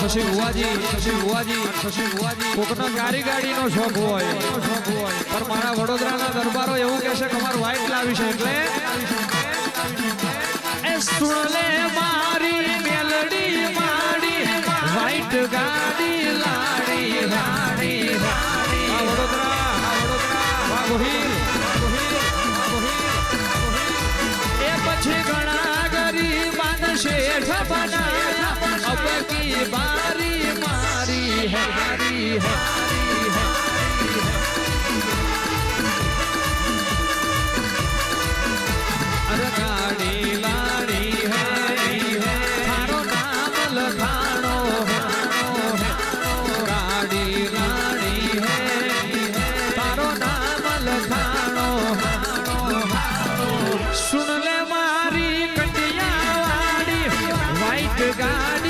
શશી ભુવાજી કોકનો ગાડી ગાડીનો શોખ હોય પણ મારા વડોદરાના દરબારો એવું કહેશે કે અમાર વાઇટ લાવી છે એટલે એ સુણલે મારી મેલડી માડી વાઇટ ગાડી લાડી વડોદરા ગોહિલ એ પછી ઘણા ગરીબાન શેઠ બનાયા अब की बारी मारी है अरे गाड़ी लाड़ी है थारो नाम लखानो गाड़ी लाड़ी है थारो नाम लखानो सुन ले मारी कटिया वाड़ी वाइट गाड़ी